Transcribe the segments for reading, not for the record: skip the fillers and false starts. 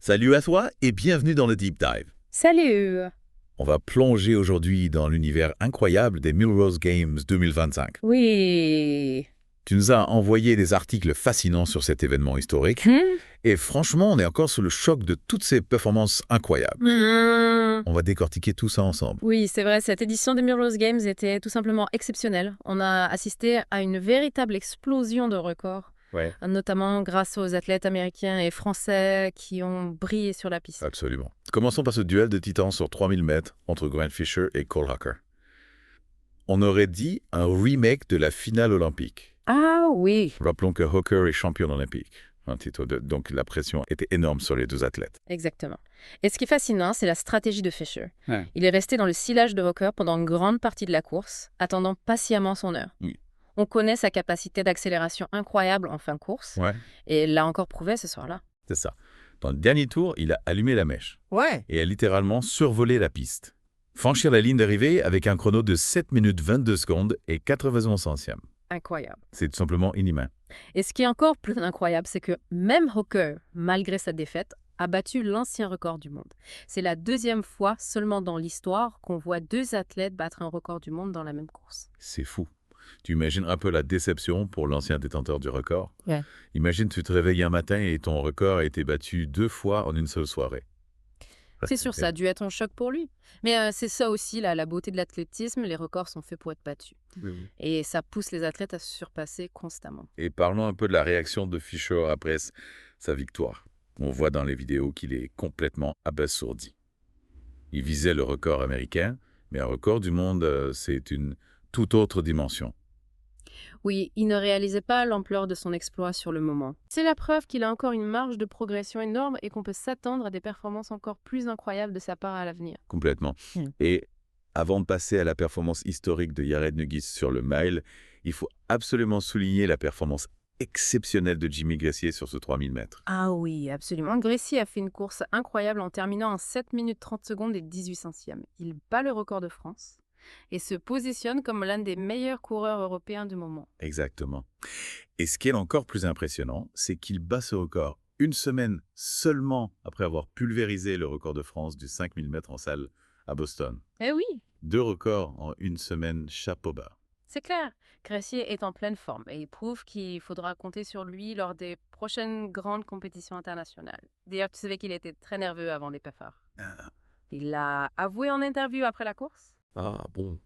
Salut à toi et bienvenue dans le Deep Dive. Salut! On va plonger aujourd'hui dans l'univers incroyable des Millrose Games 2025. Oui. Tu nous as envoyé des articles fascinants sur cet événement historique Hmm? et franchement, on est encore sous le choc de toutes ces performances incroyables. On va décortiquer tout ça ensemble. Oui, c'est vrai, cette édition des Mirror's Games était tout simplement exceptionnelle. On a assisté à une véritable explosion de records, Ouais. notamment grâce aux athlètes américains et français qui ont brillé sur la piste. Absolument. Commençons par ce duel de titans sur 3000 mètres entre Grant Fisher et Cole Hooker. On aurait dit un remake de la finale olympique. Ah oui, Rappelons que Hooker est champion olympique. Donc la pression était énorme sur les deux athlètes. exactement. Et ce qui est fascinant, c'est la stratégie de Fisher. Ouais. Il est resté dans le sillage de Hooker pendant une grande partie de la course, attendant patiemment son heure. Oui. On connaît sa capacité d'accélération incroyable en fin de course, Ouais, et il l'a encore prouvé ce soir-là. c'est ça. Dans le dernier tour, il a allumé la mèche Ouais. et a littéralement survolé la piste. Franchir la ligne d'arrivée avec un chrono de 7 minutes 22 secondes et 91 centièmes. Incroyable. C'est tout simplement inhumain. Et ce qui est encore plus incroyable, c'est que même Hooker, malgré sa défaite, a battu l'ancien record du monde. C'est la deuxième fois seulement dans l'histoire qu'on voit deux athlètes battre un record du monde dans la même course. C'est fou. Tu imagines un peu la déception pour l'ancien détenteur du record. Ouais. Imagine tu te réveilles un matin et ton record a été battu 2 fois en une seule soirée. C'est sûr, ça a dû être un choc pour lui. Mais c'est ça aussi, la beauté de l'athlétisme, les records sont faits pour être battus. Oui, oui. Et ça pousse les athlètes à se surpasser constamment. Et parlons un peu de la réaction de Fisher après sa victoire. On voit dans les vidéos qu'il est complètement abasourdi. Il visait le record américain, mais un record du monde, c'est une toute autre dimension. Oui, il ne réalisait pas l'ampleur de son exploit sur le moment. C'est la preuve qu'il a encore une marge de progression énorme et qu'on peut s'attendre à des performances encore plus incroyables de sa part à l'avenir. Complètement. Mm. Et avant de passer à la performance historique de Yared Nugis sur le mile, il faut absolument souligner la performance exceptionnelle de Jimmy Gressier sur ce 3000 mètres. Ah oui, absolument. Gracie a fait une course incroyable en terminant en 7 minutes 30 secondes et 18 centièmes. Il bat le record de France et se positionne comme l'un des meilleurs coureurs européens du moment. Exactement. Et ce qui est encore plus impressionnant, c'est qu'il bat ce record une semaine seulement après avoir pulvérisé le record de France du 5000 mètres en salle à Boston. Eh oui, 2 records en une semaine, chapeau bas. c'est clair. Gracie est en pleine forme et il prouve qu'il faudra compter sur lui lors des prochaines grandes compétitions internationales. D'ailleurs, tu savais qu'il était très nerveux avant les PFR. Il l'a avoué en interview après la course. Ah bon,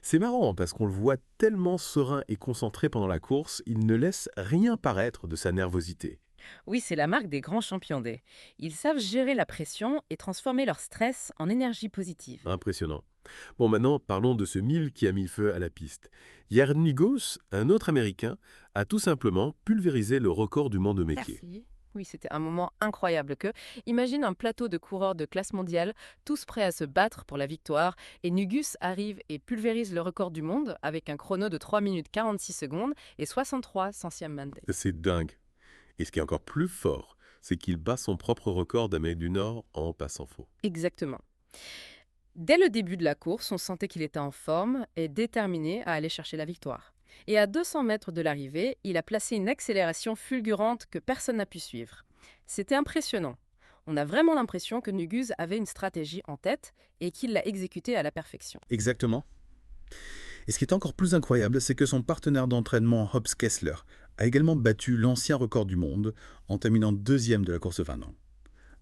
C'est marrant parce qu'on le voit tellement serein et concentré pendant la course, il ne laisse rien paraître de sa nervosité. Oui, c'est la marque des grands champions D. Ils savent gérer la pression et transformer leur stress en énergie positive. Impressionnant. Bon, maintenant, parlons de ce mille qui a mis le feu à la piste. Yarnigos, un autre Américain, a tout simplement pulvérisé le record du monde de métier. Merci. Oui, c'était un moment incroyable que, imagine un plateau de coureurs de classe mondiale, tous prêts à se battre pour la victoire, et Nugus arrive et pulvérise le record du monde avec un chrono de 3 minutes 46 secondes et 63 centièmes Monday. C'est dingue. Et ce qui est encore plus fort, c'est qu'il bat son propre record d'Amérique du Nord en passant faux. Exactement. Dès le début de la course, on sentait qu'il était en forme et déterminé à aller chercher la victoire. Et à 200 mètres de l'arrivée, il a placé une accélération fulgurante que personne n'a pu suivre. C'était impressionnant. On a vraiment l'impression que Nugus avait une stratégie en tête et qu'il l'a exécutée à la perfection. Exactement. Et ce qui est encore plus incroyable, c'est que son partenaire d'entraînement, Hobbs Kessler, a également battu l'ancien record du monde en terminant deuxième de la course 20 ans.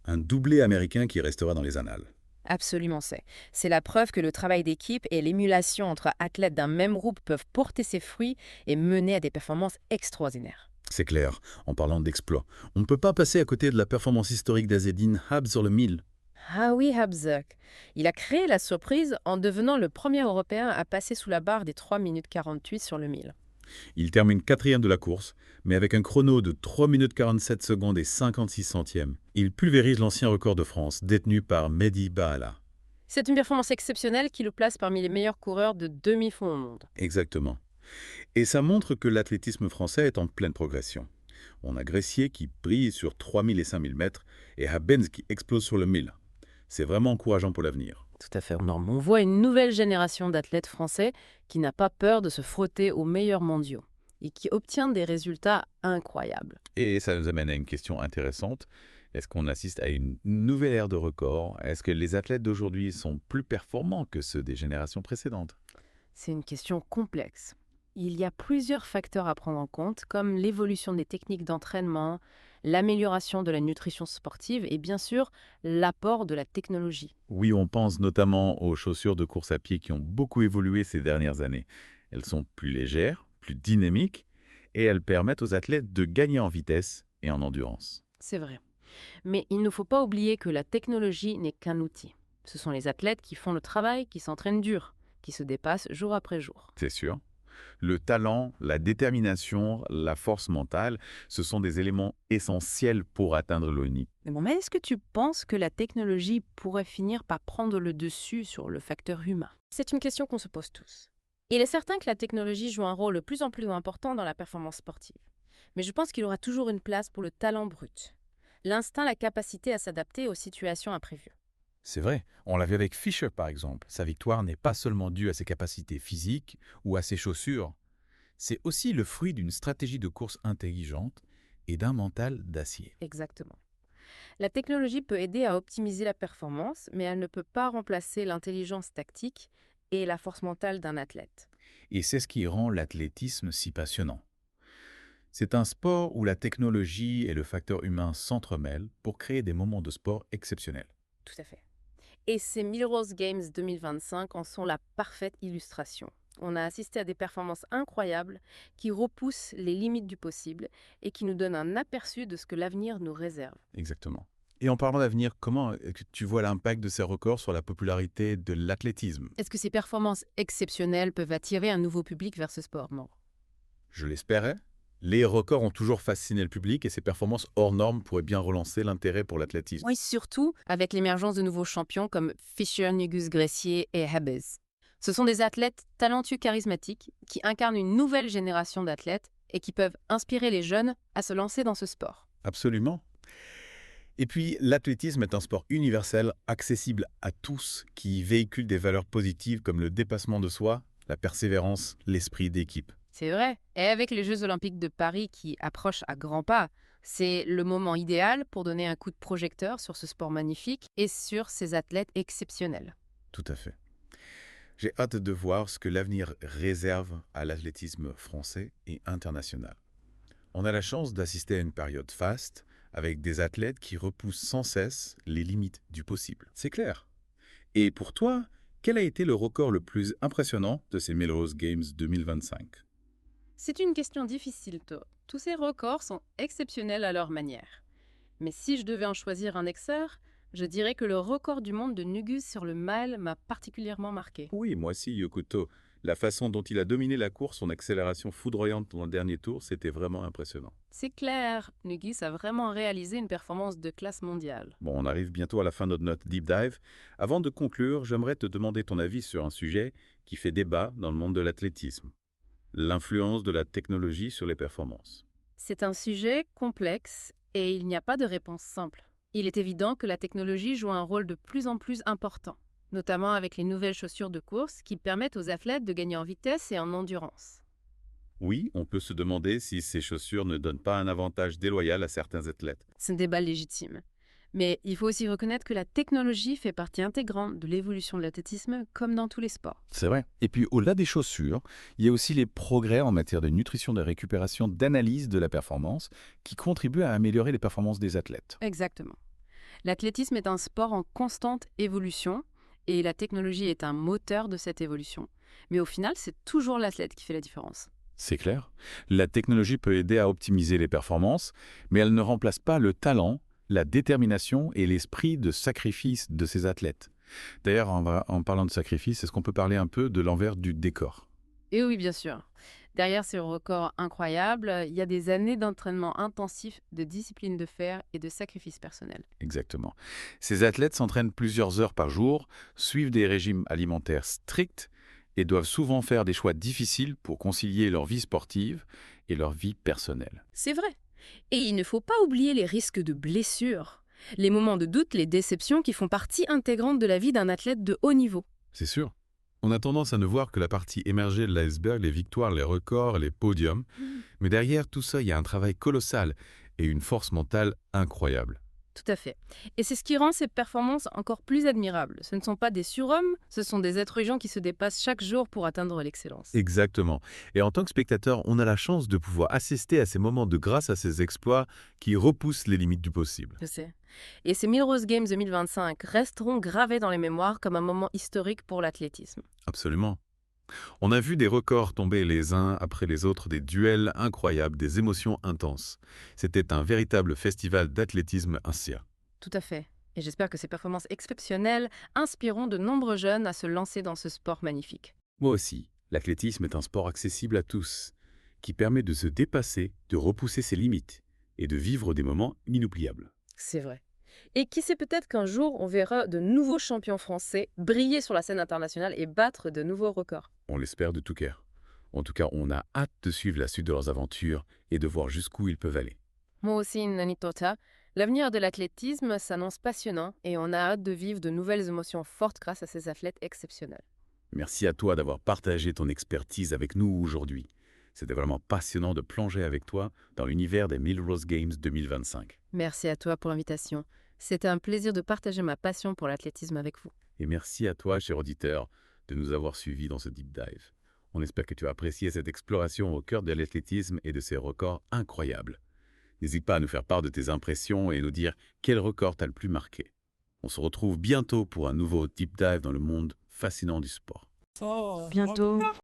Un doublé américain qui restera dans les annales. Absolument, c'est la preuve que le travail d'équipe et l'émulation entre athlètes d'un même groupe peuvent porter ses fruits et mener à des performances extraordinaires. C'est clair, en parlant d'exploit. On ne peut pas passer à côté de la performance historique d'Azzedine Habs sur le 1000. Ah oui, Habzak. Il a créé la surprise en devenant le premier Européen à passer sous la barre des 3 minutes 48 sur le 1000. Il termine quatrième de la course, mais avec un chrono de 3 minutes 47 secondes et 56 centièmes. Il pulvérise l'ancien record de France, détenu par Mehdi Bahala. C'est une performance exceptionnelle qui le place parmi les meilleurs coureurs de demi-fond au monde. Exactement. Et ça montre que l'athlétisme français est en pleine progression. On a Gressier qui brille sur 3000 et 5000 mètres et Habens qui explose sur le 1000. C'est vraiment encourageant pour l'avenir. Tout à fait énorme. On voit une nouvelle génération d'athlètes français qui n'a pas peur de se frotter aux meilleurs mondiaux et qui obtient des résultats incroyables. Et ça nous amène à une question intéressante. Est-ce qu'on assiste à une nouvelle ère de records? Est-ce que les athlètes d'aujourd'hui sont plus performants que ceux des générations précédentes? C'est une question complexe. Il y a plusieurs facteurs à prendre en compte, comme l'évolution des techniques d'entraînement, l'amélioration de la nutrition sportive et bien sûr l'apport de la technologie. Oui, on pense notamment aux chaussures de course à pied qui ont beaucoup évolué ces dernières années. Elles sont plus légères, plus dynamiques, et elles permettent aux athlètes de gagner en vitesse et en endurance. C'est vrai. Mais il ne faut pas oublier que la technologie n'est qu'un outil. Ce sont les athlètes qui font le travail, qui s'entraînent dur, qui se dépassent jour après jour. C'est sûr. Le talent, la détermination, la force mentale, ce sont des éléments essentiels pour atteindre le haut niveau. Mais est-ce que tu penses que la technologie pourrait finir par prendre le dessus sur le facteur humain? C'est une question qu'on se pose tous. Il est certain que la technologie joue un rôle de plus en plus important dans la performance sportive. Mais je pense qu'il y aura toujours une place pour le talent brut. L'instinct, la capacité à s'adapter aux situations imprévues. C'est vrai, on l'a vu avec Fischer par exemple. Sa victoire n'est pas seulement due à ses capacités physiques ou à ses chaussures. C'est aussi le fruit d'une stratégie de course intelligente et d'un mental d'acier. Exactement. La technologie peut aider à optimiser la performance, mais elle ne peut pas remplacer l'intelligence tactique et la force mentale d'un athlète. Et c'est ce qui rend l'athlétisme si passionnant. C'est un sport où la technologie et le facteur humain s'entremêlent pour créer des moments de sport exceptionnels. Tout à fait. Et ces Millrose Games 2025 en sont la parfaite illustration. On a assisté à des performances incroyables qui repoussent les limites du possible et qui nous donnent un aperçu de ce que l'avenir nous réserve. Exactement. Et en parlant d'avenir, comment est-ce que tu vois l'impact de ces records sur la popularité de l'athlétisme? Est-ce que ces performances exceptionnelles peuvent attirer un nouveau public vers ce sport? Non. Je l'espérais. Les records ont toujours fasciné le public et ces performances hors normes pourraient bien relancer l'intérêt pour l'athlétisme. Oui, surtout avec l'émergence de nouveaux champions comme Fischer, Nugus, Gressier et Habez. Ce sont des athlètes talentueux charismatiques qui incarnent une nouvelle génération d'athlètes et qui peuvent inspirer les jeunes à se lancer dans ce sport. Absolument. Et puis, l'athlétisme est un sport universel, accessible à tous, qui véhicule des valeurs positives comme le dépassement de soi, la persévérance, l'esprit d'équipe. C'est vrai. Et avec les Jeux Olympiques de Paris qui approchent à grands pas, c'est le moment idéal pour donner un coup de projecteur sur ce sport magnifique et sur ces athlètes exceptionnels. Tout à fait. J'ai hâte de voir ce que l'avenir réserve à l'athlétisme français et international. On a la chance d'assister à une période faste, avec des athlètes qui repoussent sans cesse les limites du possible. C'est clair. Et pour toi, quel a été le record le plus impressionnant de ces Millrose Games 2025? C'est une question difficile, To. Tous ces records sont exceptionnels à leur manière. Mais si je devais en choisir un expert, je dirais que le record du monde de Nugus sur le mile m'a particulièrement marqué. Oui, moi aussi, Yokoto. La façon dont il a dominé la course, son accélération foudroyante dans le dernier tour, c'était vraiment impressionnant. C'est clair, Nugus a vraiment réalisé une performance de classe mondiale. Bon, on arrive bientôt à la fin de notre deep dive. Avant de conclure, j'aimerais te demander ton avis sur un sujet qui fait débat dans le monde de l'athlétisme. L'influence de la technologie sur les performances. C'est un sujet complexe et il n'y a pas de réponse simple. Il est évident que la technologie joue un rôle de plus en plus important, notamment avec les nouvelles chaussures de course qui permettent aux athlètes de gagner en vitesse et en endurance. Oui, on peut se demander si ces chaussures ne donnent pas un avantage déloyal à certains athlètes. C'est un débat légitime. Mais il faut aussi reconnaître que la technologie fait partie intégrante de l'évolution de l'athlétisme comme dans tous les sports. C'est vrai. Et puis, au-delà des chaussures, il y a aussi les progrès en matière de nutrition, de récupération, d'analyse de la performance qui contribuent à améliorer les performances des athlètes. Exactement. L'athlétisme est un sport en constante évolution et la technologie est un moteur de cette évolution. Mais au final, c'est toujours l'athlète qui fait la différence. C'est clair. La technologie peut aider à optimiser les performances, mais elle ne remplace pas le talent, la détermination et l'esprit de sacrifice de ces athlètes. D'ailleurs, en parlant de sacrifice, est-ce qu'on peut parler un peu de l'envers du décor? Et oui, bien sûr. Derrière ces records incroyables, il y a des années d'entraînement intensif, de discipline de fer et de sacrifice personnel. Exactement. Ces athlètes s'entraînent plusieurs heures par jour, suivent des régimes alimentaires stricts et doivent souvent faire des choix difficiles pour concilier leur vie sportive et leur vie personnelle. C'est vrai. Et il ne faut pas oublier les risques de blessures, les moments de doute, les déceptions qui font partie intégrante de la vie d'un athlète de haut niveau. C'est sûr. On a tendance à ne voir que la partie émergée de l'iceberg, les victoires, les records, les podiums. Mais derrière tout ça, il y a un travail colossal et une force mentale incroyable. Tout à fait. Et c'est ce qui rend ces performances encore plus admirables. Ce ne sont pas des surhommes, ce sont des êtres humains qui se dépassent chaque jour pour atteindre l'excellence. Exactement. Et en tant que spectateur, on a la chance de pouvoir assister à ces moments de grâce à ces exploits qui repoussent les limites du possible. Je sais. Et ces Millrose Games 2025 resteront gravés dans les mémoires comme un moment historique pour l'athlétisme. Absolument. On a vu des records tomber les uns après les autres, des duels incroyables, des émotions intenses. C'était un véritable festival d'athlétisme ancien. Tout à fait. Et j'espère que ces performances exceptionnelles inspireront de nombreux jeunes à se lancer dans ce sport magnifique. Moi aussi, l'athlétisme est un sport accessible à tous, qui permet de se dépasser, de repousser ses limites et de vivre des moments inoubliables. C'est vrai. Et qui sait, peut-être qu'un jour, on verra de nouveaux champions français briller sur la scène internationale et battre de nouveaux records. On l'espère de tout cœur. En tout cas, on a hâte de suivre la suite de leurs aventures et de voir jusqu'où ils peuvent aller. Moi aussi, Nani Tota. L'avenir de l'athlétisme s'annonce passionnant et on a hâte de vivre de nouvelles émotions fortes grâce à ces athlètes exceptionnels. Merci à toi d'avoir partagé ton expertise avec nous aujourd'hui. C'était vraiment passionnant de plonger avec toi dans l'univers des Millrose Games 2025. Merci à toi pour l'invitation. C'était un plaisir de partager ma passion pour l'athlétisme avec vous. Et merci à toi, cher auditeur, de nous avoir suivis dans ce deep dive. On espère que tu as apprécié cette exploration au cœur de l'athlétisme et de ses records incroyables. N'hésite pas à nous faire part de tes impressions et nous dire quel record t'a le plus marqué. On se retrouve bientôt pour un nouveau deep dive dans le monde fascinant du sport. Bientôt.